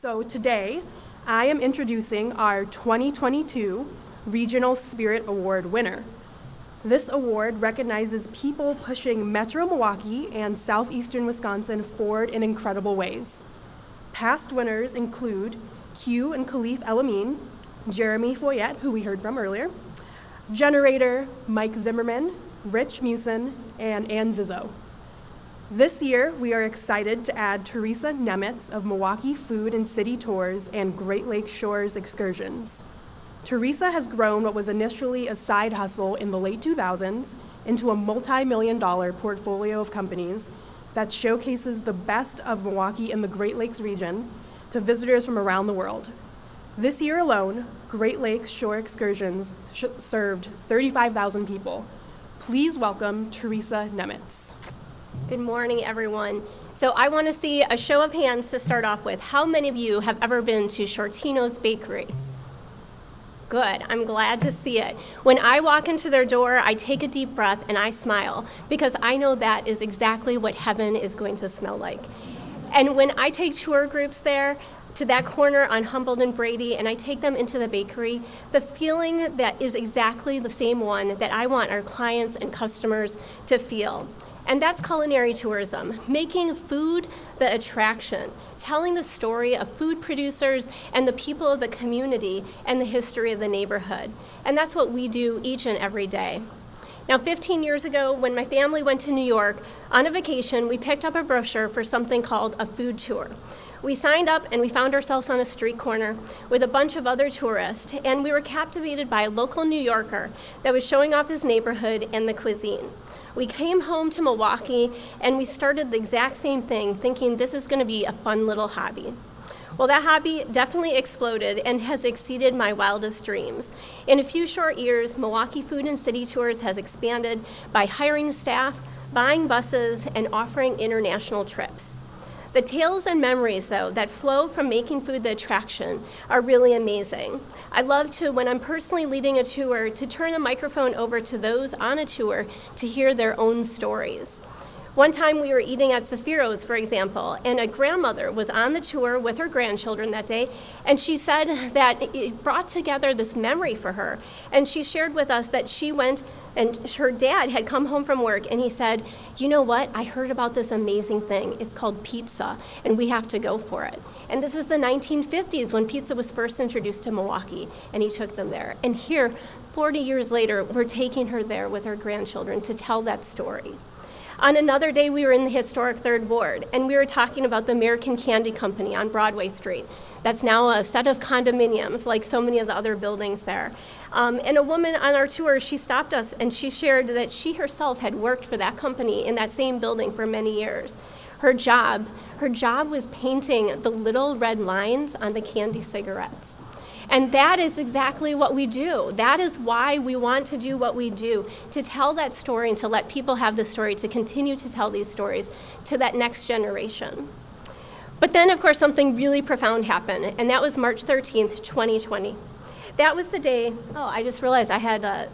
So today, I am introducing our 2022 Regional Spirit Award winner. This award recognizes people pushing Metro Milwaukee and southeastern Wisconsin forward in incredible ways. Past winners include Q and Khalif El-Amin, Jeremy Foyette, who we heard from earlier, Generator, Mike Zimmerman, Rich Musin, and Ann Zizzo. This year, we are excited to add Theresa Nemetz of Milwaukee Food and City Tours and Great Lakes Shores Excursions. Theresa has grown what was initially a side hustle in the late 2000s into a multi-million-dollar portfolio of companies that showcases the best of Milwaukee and the Great Lakes region to visitors from around the world. This year alone, Great Lakes Shore Excursions served 35,000 people. Please welcome Theresa Nemetz. Good morning, everyone. So I want to see a show of hands to start off with. How many of you have ever been to Shortino's Bakery? Good, I'm glad to see it. When I walk into their door, I take a deep breath and I smile because I know that is exactly what heaven is going to smell like. And when I take tour groups there, to that corner on Humboldt and Brady, and I take them into the bakery, the feeling that is exactly the same one that I want our clients and customers to feel. And that's culinary tourism, making food the attraction, telling the story of food producers and the people of the community and the history of the neighborhood. And that's what we do each and every day. Now, 15 years ago, when my family went to New York on a vacation, we picked up a brochure for something called a food tour. We signed up and we found ourselves on a street corner with a bunch of other tourists, and we were captivated by a local New Yorker that was showing off his neighborhood and the cuisine. We came home to Milwaukee and we started the exact same thing, thinking this is going to be a fun little hobby. Well, that hobby definitely exploded and has exceeded my wildest dreams. In a few short years, Milwaukee Food and City Tours has expanded by hiring staff, buying buses, and offering international trips. The tales and memories, though, that flow from making food the attraction are really amazing. I love to, when I'm personally leading a tour, to turn the microphone over to those on a tour to hear their own stories. One time we were eating at Zafiro's, for example, and a grandmother was on the tour with her grandchildren that day, and she said that it brought together this memory for her. And she shared with us that she went and her dad had come home from work, and he said, "You know what? I heard about this amazing thing. It's called pizza, and we have to go for it." And this was the 1950s when pizza was first introduced to Milwaukee, and he took them there. And here, 40 years later, we're taking her there with her grandchildren to tell that story. On another day, we were in the historic Third Ward, and we were talking about the American Candy Company on Broadway Street. That's now a set of condominiums, like so many of the other buildings there. And a woman on our tour, she stopped us, and she shared that she herself had worked for that company in that same building for many years. Her job was painting the little red lines on the candy cigarettes. And that is exactly what we do. That is why we want to do what we do, to tell that story and to let people have the story, to continue to tell these stories to that next generation. But then, of course, something really profound happened, and that was March 13th, 2020. That was the day, I just realized I had a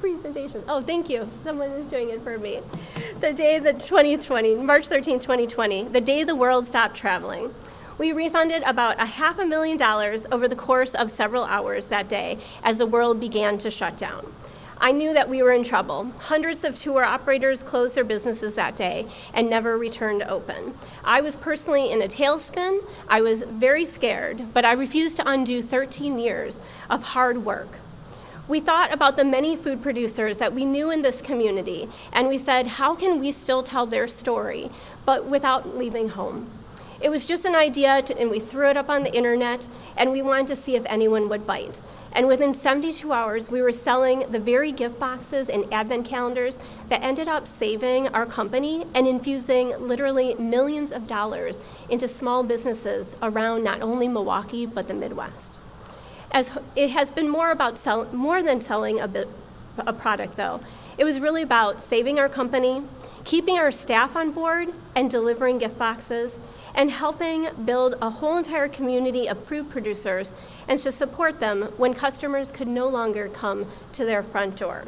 presentation. Oh, thank you. Someone is doing it for me. The day that 2020, March 13th, 2020, the day the world stopped traveling. We refunded about $500,000 over the course of several hours that day as the world began to shut down. I knew that we were in trouble. Hundreds of tour operators closed their businesses that day and never returned to open. I was personally in a tailspin. I was very scared, but I refused to undo 13 years of hard work. We thought about the many food producers that we knew in this community, and we said, how can we still tell their story, but without leaving home? It was just an idea, and we threw it up on the internet, and we wanted to see if anyone would bite. And within 72 hours, we were selling the very gift boxes and advent calendars that ended up saving our company and infusing literally millions of dollars into small businesses around not only Milwaukee, but the Midwest. As it has been more than selling a product, though. It was really about saving our company, keeping our staff on board, and delivering gift boxes, and helping build a whole entire community of food producers and to support them when customers could no longer come to their front door.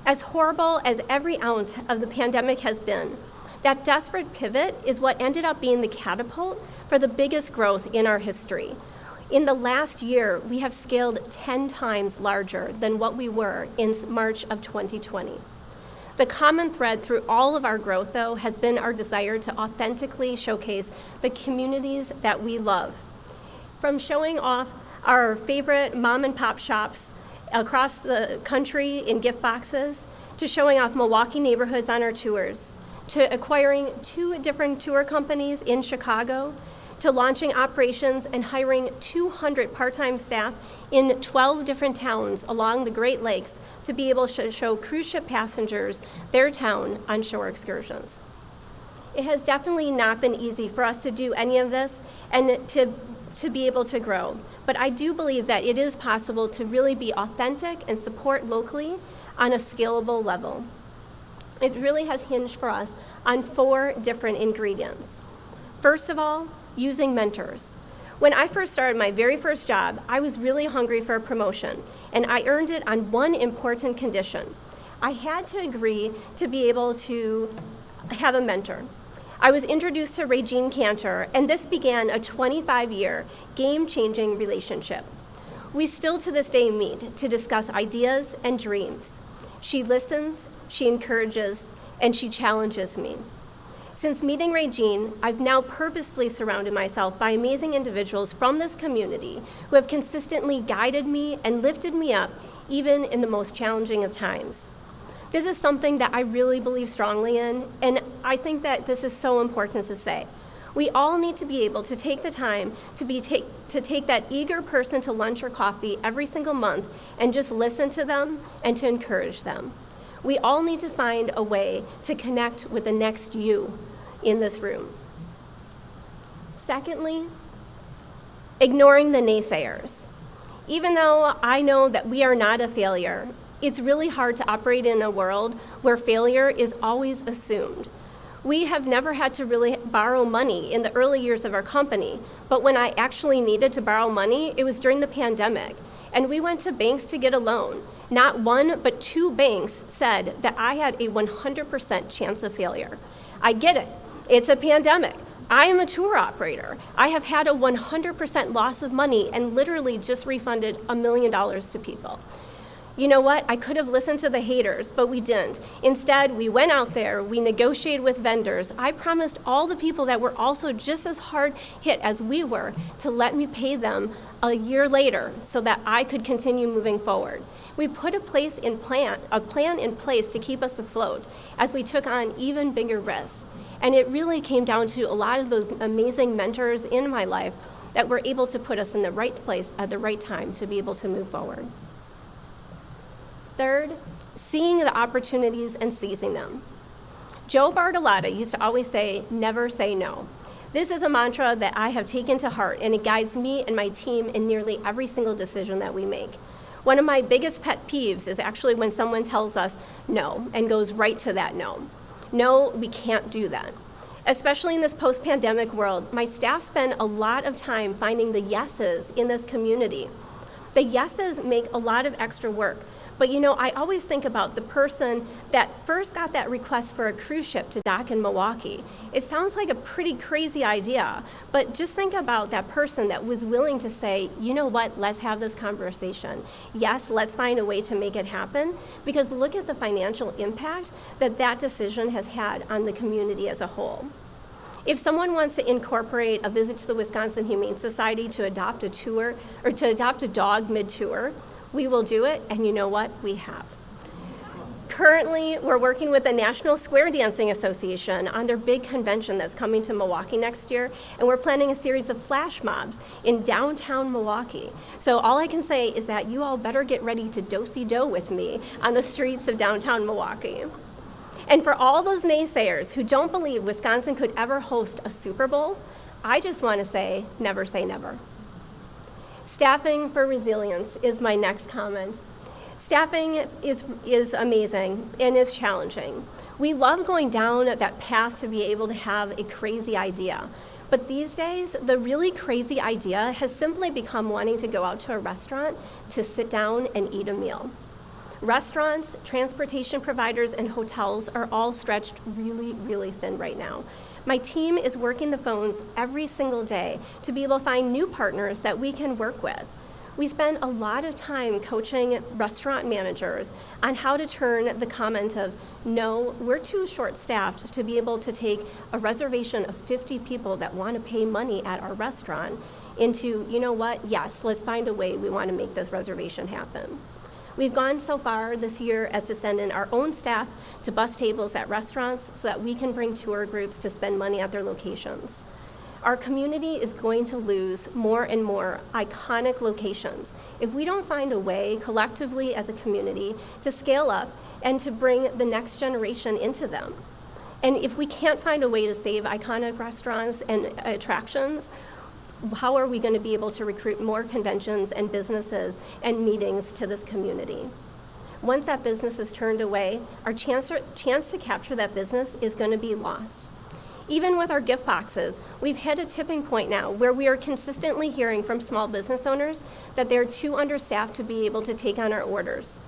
As horrible as every ounce of the pandemic has been, That desperate pivot is what ended up being the catapult for the biggest growth in our history. In the last year, we have scaled 10 times larger than what we were in March of 2020. The common thread through all of our growth, though, has been our desire to authentically showcase the communities that we love. From showing off our favorite mom and pop shops across the country in gift boxes, to showing off Milwaukee neighborhoods on our tours, to acquiring 2 different tour companies in Chicago, to launching operations and hiring 200 part-time staff in 12 different towns along the Great Lakes to be able to show cruise ship passengers their town on shore excursions. It has definitely not been easy for us to do any of this and to be able to grow, but I do believe that it is possible to really be authentic and support locally on a scalable level. It really has hinged for us on 4 different ingredients. First of all, using mentors. When I first started my very first job, I was really hungry for a promotion, and I earned it on one important condition. I had to agree to be able to have a mentor. I was introduced to Regine Cantor, and this began a 25-year, game-changing relationship. We still to this day meet to discuss ideas and dreams. She listens, she encourages, and she challenges me. Since meeting Regine, I've now purposefully surrounded myself by amazing individuals from this community who have consistently guided me and lifted me up, even in the most challenging of times. This is something that I really believe strongly in, and I think that this is so important to say. We all need to be able to take the time to take that eager person to lunch or coffee every single month and just listen to them and to encourage them. We all need to find a way to connect with the next you in this room. Secondly, ignoring the naysayers. Even though I know that we are not a failure, it's really hard to operate in a world where failure is always assumed. We have never had to really borrow money in the early years of our company, but when I actually needed to borrow money, it was during the pandemic, and we went to banks to get a loan. Not 1, but 2 banks said that I had a 100% chance of failure. I get it. It's a pandemic. I am a tour operator. I have had a 100% loss of money and literally just refunded $1 million to people. You know what? I could have listened to the haters, but we didn't. Instead, we went out there, we negotiated with vendors. I promised all the people that were also just as hard hit as we were to let me pay them a year later so that I could continue moving forward. We put a plan in place to keep us afloat as we took on even bigger risks. And it really came down to a lot of those amazing mentors in my life that were able to put us in the right place at the right time to be able to move forward. Third, seeing the opportunities and seizing them. Joe Bartolotta used to always say, never say no. This is a mantra that I have taken to heart, and it guides me and my team in nearly every single decision that we make. One of my biggest pet peeves is actually when someone tells us no and goes right to that no. No, we can't do that. Especially in this post-pandemic world, my staff spend a lot of time finding the yeses in this community. The yeses make a lot of extra work, but I always think about the person that first got that request for a cruise ship to dock in Milwaukee. It sounds like a pretty crazy idea, but just think about that person that was willing to say, you know what, let's have this conversation. Yes, let's find a way to make it happen, because look at the financial impact that decision has had on the community as a whole. If someone wants to incorporate a visit to the Wisconsin Humane Society to adopt a tour or to adopt a dog mid-tour, we will do it, and you know what? We have. Currently, we're working with the National Square Dancing Association on their big convention that's coming to Milwaukee next year, and we're planning a series of flash mobs in downtown Milwaukee. So all I can say is that you all better get ready to do-si-do with me on the streets of downtown Milwaukee. And for all those naysayers who don't believe Wisconsin could ever host a Super Bowl, I just want to say never. Staffing for resilience is my next comment. Staffing is amazing and is challenging. We love going down that path to be able to have a crazy idea. But these days, the really crazy idea has simply become wanting to go out to a restaurant to sit down and eat a meal. Restaurants, transportation providers, and hotels are all stretched really, really thin right now. My team is working the phones every single day to be able to find new partners that we can work with. We spend a lot of time coaching restaurant managers on how to turn the comment of, no, we're too short-staffed to be able to take a reservation of 50 people that want to pay money at our restaurant into, you know what, yes, let's find a way we want to make this reservation happen. We've gone so far this year as to send in our own staff to bus tables at restaurants so that we can bring tour groups to spend money at their locations. Our community is going to lose more and more iconic locations if we don't find a way collectively as a community to scale up and to bring the next generation into them. And if we can't find a way to save iconic restaurants and attractions, how are we going to be able to recruit more conventions and businesses and meetings to this community? Once that business is turned away, our chance to capture that business is going to be lost. Even with our gift boxes, we've hit a tipping point now where we are consistently hearing from small business owners that they're too understaffed to be able to take on our orders.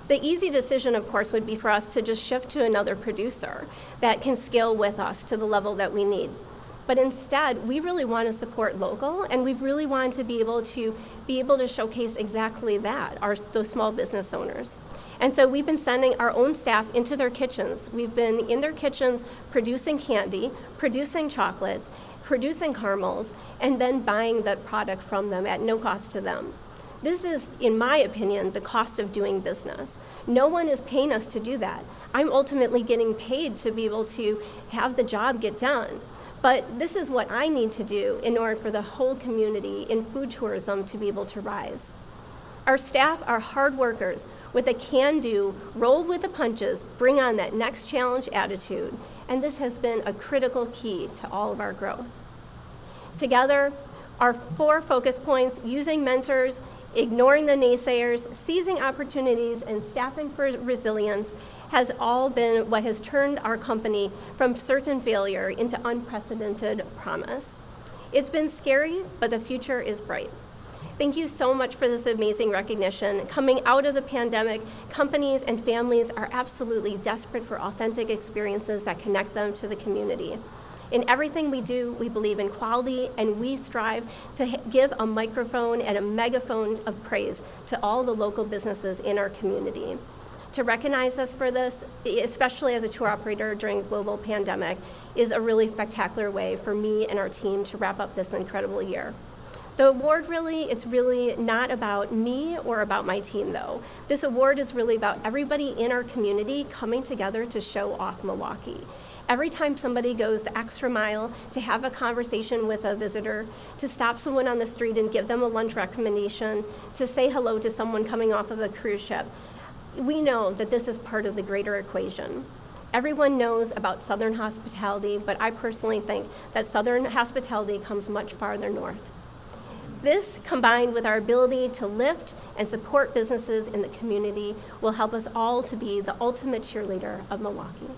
The easy decision, of course, would be for us to just shift to another producer that can scale with us to the level that we need. But instead, we really want to support local, and we really want to be able to showcase exactly that, those small business owners. And so we've been sending our own staff into their kitchens. We've been in their kitchens producing candy, producing chocolates, producing caramels, and then buying the product from them at no cost to them. This is, in my opinion, the cost of doing business. No one is paying us to do that. I'm ultimately getting paid to be able to have the job get done. But this is what I need to do in order for the whole community in food tourism to be able to rise. Our staff are hard workers with a can-do, roll with the punches, bring on that next challenge attitude, and this has been a critical key to all of our growth. Together, our 4 focus points, using mentors, ignoring the naysayers, seizing opportunities, and staffing for resilience, has all been what has turned our company from certain failure into unprecedented promise. It's been scary, but the future is bright. Thank you so much for this amazing recognition. Coming out of the pandemic, companies and families are absolutely desperate for authentic experiences that connect them to the community. In everything we do, we believe in quality, and we strive to give a microphone and a megaphone of praise to all the local businesses in our community. To recognize us for this, especially as a tour operator during a global pandemic, is a really spectacular way for me and our team to wrap up this incredible year. The award is really not about me or about my team, though. This award is really about everybody in our community coming together to show off Milwaukee. Every time somebody goes the extra mile to have a conversation with a visitor, to stop someone on the street and give them a lunch recommendation, to say hello to someone coming off of a cruise ship, we know that this is part of the greater equation. Everyone knows about Southern hospitality, but I personally think that Southern hospitality comes much farther north. This, combined with our ability to lift and support businesses in the community, will help us all to be the ultimate cheerleader of Milwaukee.